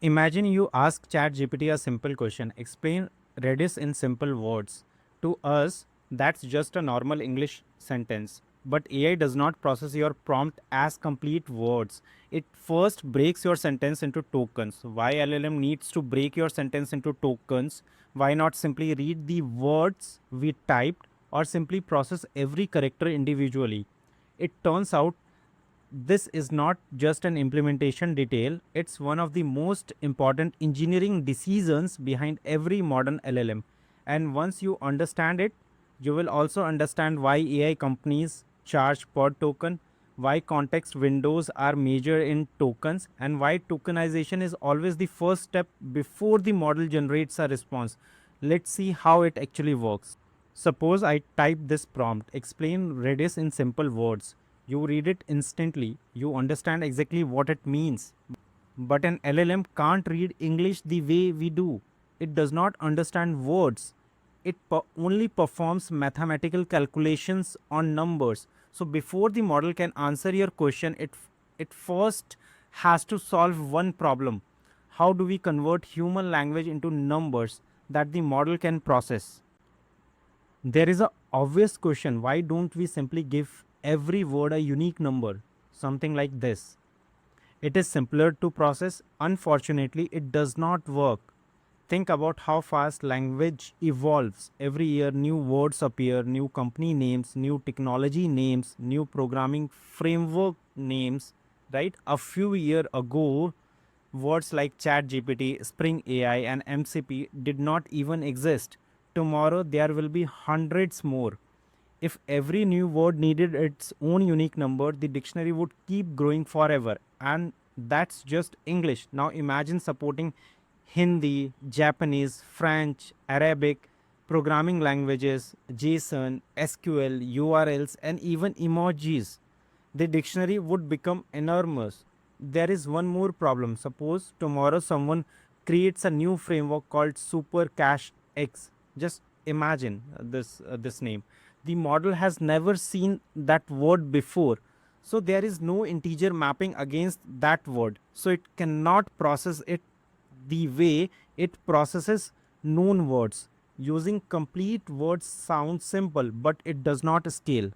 Imagine you ask ChatGPT a simple question, explain Redis in simple words. To us, that's just a normal English sentence. But AI does not process your prompt as complete words. It first breaks your sentence into tokens. Why LLM needs to break your sentence into tokens? Why not simply read the words we typed or simply process every character individually? It turns out this is not just an implementation detail, it's one of the most important engineering decisions behind every modern LLM. And once you understand it, you will also understand why AI companies charge per token, why context windows are measured in tokens, and why tokenization is always the first step before the model generates a response. Let's see how it actually works. Suppose I type this prompt, explain Redis in simple words. You read it instantly, you understand exactly what it means. But an LLM can't read English the way we do. It does not understand words. It only performs mathematical calculations on numbers. So before the model can answer your question, it first has to solve one problem. How do we convert human language into numbers that the model can process? There is a obvious question, why don't we simply give every word a unique number? Something like this. It is simpler to process. Unfortunately, it does not work. Think about how fast language evolves. Every year, new words appear, new company names, new technology names, new programming framework names, right? A few years ago, words like ChatGPT, Spring AI, and MCP did not even exist. Tomorrow, there will be hundreds more. If every new word needed its own unique number, the dictionary would keep growing forever. And that's just English. Now imagine supporting Hindi, Japanese, French, Arabic, programming languages, JSON, SQL, URLs, and even emojis. The dictionary would become enormous. There is one more problem. Suppose tomorrow someone creates a new framework called Super Cache X. Just imagine this name. The model has never seen that word before. So there is no integer mapping against that word. So it cannot process it the way it processes known words. Using complete words sounds simple, but it does not scale.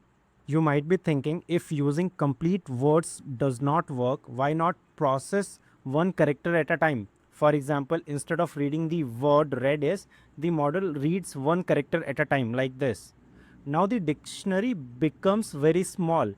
You might be thinking, if using complete words does not work, why not process one character at a time? For example, instead of reading the word Redis, the model reads one character at a time, like this. Now the dictionary becomes very small.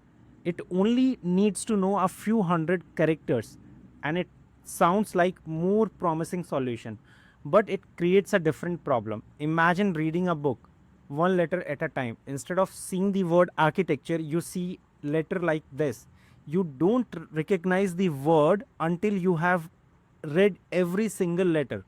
It only needs to know a few hundred characters, and it sounds like more promising solution. But it creates a different problem. Imagine reading a book one letter at a time. Instead of seeing the word architecture, you see letter like this. You don't recognize the word until you have read every single letter.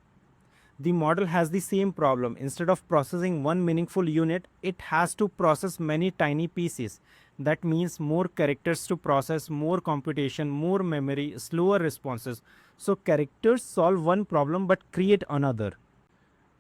The model has the same problem. Instead of processing one meaningful unit, it has to process many tiny pieces. That means more characters to process, more computation, more memory, slower responses. So characters solve one problem but create another.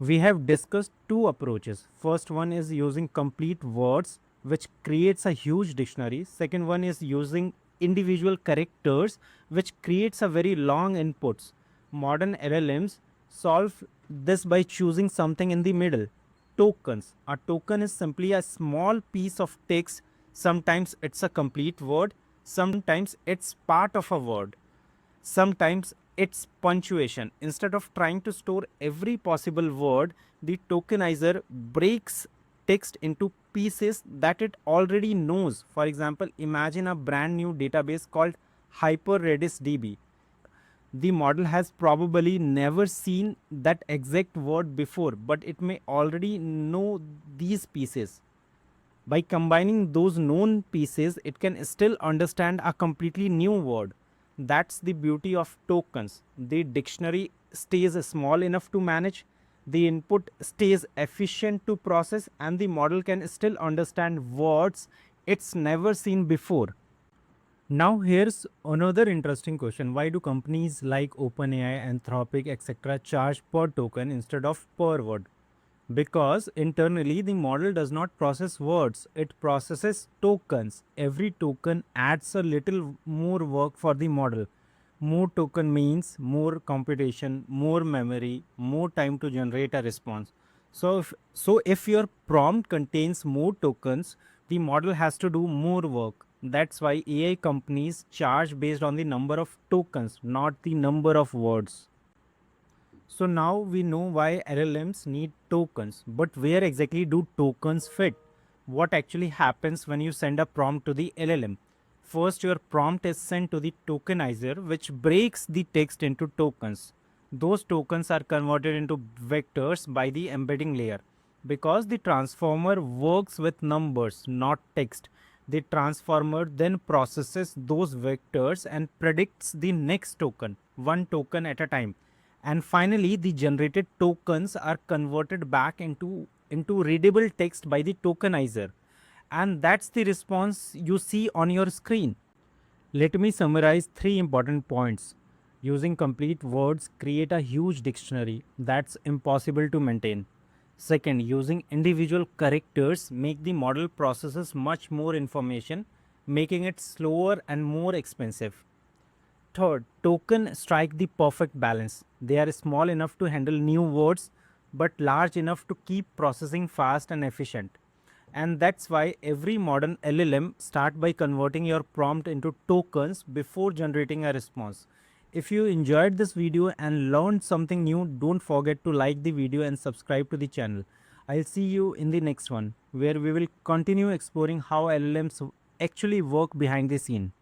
We have discussed two approaches. First one is using complete words, which creates a huge dictionary. Second one is using individual characters, which creates a very long inputs. Modern LLMs solve this by choosing something in the middle. Tokens. A token is simply a small piece of text. Sometimes it's a complete word, sometimes it's part of a word. Sometimes it's punctuation. Instead of trying to store every possible word, the tokenizer breaks text into pieces that it already knows. For example, imagine a brand new database called HyperRedis DB. The model has probably never seen that exact word before, but it may already know these pieces. By combining those known pieces, it can still understand a completely new word. That's the beauty of tokens. The dictionary stays small enough to manage, the input stays efficient to process, and the model can still understand words it's never seen before. Now, here's another interesting question. Why do companies like OpenAI, Anthropic, etc. charge per token instead of per word? Because internally the model does not process words, it processes tokens. Every token adds a little more work for the model. More token means more computation, more memory, more time to generate a response. So if your prompt contains more tokens, the model has to do more work. That's why AI companies charge based on the number of tokens, not the number of words. So now we know why LLMs need tokens, but where exactly do tokens fit? What actually happens when you send a prompt to the LLM? First, your prompt is sent to the tokenizer, which breaks the text into tokens. Those tokens are converted into vectors by the embedding layer. Because the transformer works with numbers, not text, the transformer then processes those vectors and predicts the next token, one token at a time. And finally, the generated tokens are converted back into readable text by the tokenizer. And that's the response you see on your screen. Let me summarize three important points. Using complete words create a huge dictionary that's impossible to maintain. Second, using individual characters make the model processes much more information, making it slower and more expensive. Third, token strike the perfect balance. They are small enough to handle new words but large enough to keep processing fast and efficient. And that's why every modern LLM start by converting your prompt into tokens before generating a response. If you enjoyed this video and learned something new, don't forget to like the video and subscribe to the channel. I'll see you in the next one where we will continue exploring how LLMs actually work behind the scene.